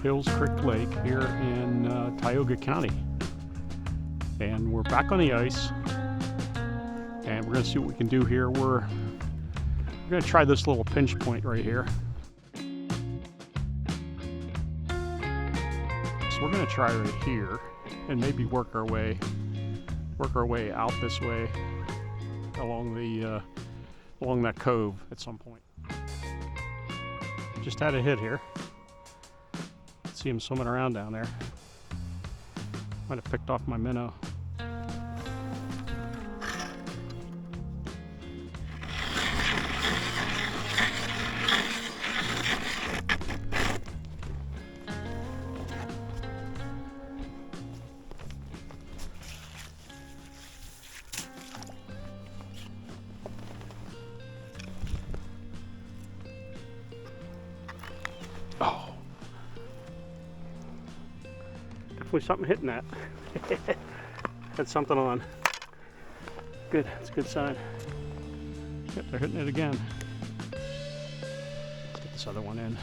Hills Creek Lake here in Tioga County. And we're back on the ice. And we're going to see what we can do here. We're going to try this little pinch point right here. So we're going to try right here and maybe work our way out this way along that cove at some point. Just had a hit here. See him swimming around down there. Might have picked off my minnow. Oh. Definitely something hitting that. Had something on. Good, that's a good sign. Yep, they're hitting it again. Let's get this other one in.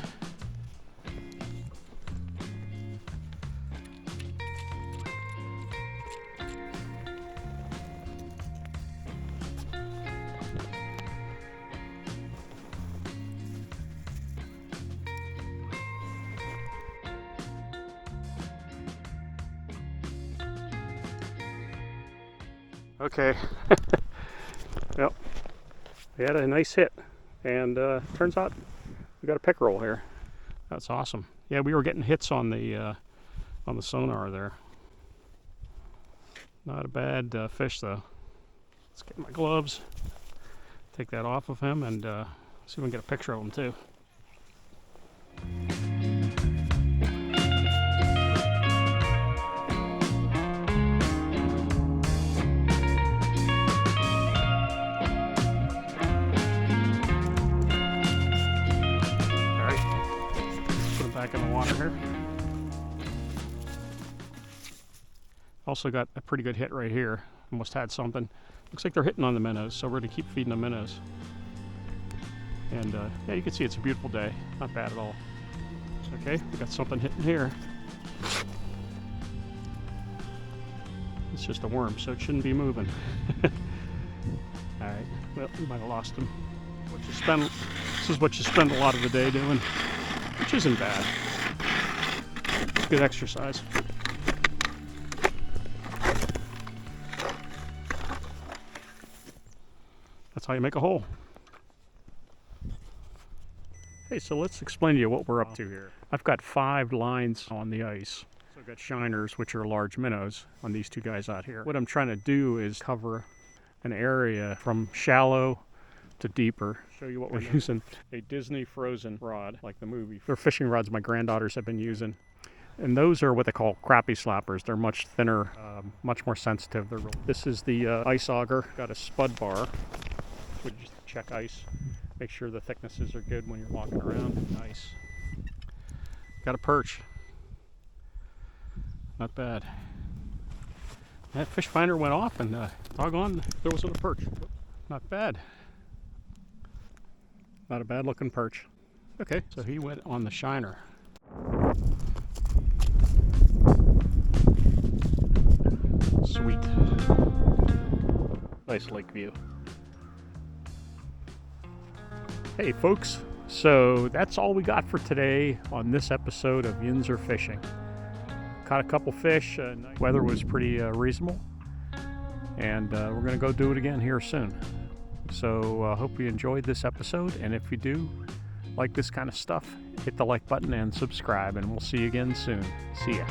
Okay, yep, we had a nice hit, and turns out we got a pickerel here. That's awesome. Yeah, we were getting hits on the sonar there. Not a bad fish though. Let's get my gloves, take that off of him, and see if we can get a picture of him too. Back in the water here. Also got a pretty good hit right here. Almost had something. Looks like they're hitting on the minnows, so we're going to keep feeding the minnows. And yeah, you can see it's a beautiful day. Not bad at all. Okay, we got something hitting here. It's just a worm, so it shouldn't be moving. Alright, well, we might have lost him. This is what you spend a lot of the day doing. Which isn't bad. It's good exercise. That's how you make a hole. Hey, so let's explain to you what we're up to here. I've got 5 lines on the ice. So I've got shiners, which are large minnows, on these 2 guys out here. What I'm trying to do is cover an area from shallow to deeper. Show you what we're using. A Disney frozen rod, like the movie. They're fishing rods my granddaughters have been using. And those are what they call crappie slappers. They're much thinner, much more sensitive. This is the ice auger. Got a spud bar. So just check ice. Make sure the thicknesses are good when you're walking around. Nice. Got a perch. Not bad. That fish finder went off and doggone, there was a perch. Not bad. Not a bad looking perch. Okay, so he went on the shiner. Sweet. Nice lake view. Hey folks, so that's all we got for today on this episode of Yins Are Fishing. Caught a couple fish, weather was pretty reasonable, and we're gonna go do it again here soon. So I hope you enjoyed this episode, and if you do like this kind of stuff, hit the like button and subscribe, and we'll see you again soon. See ya.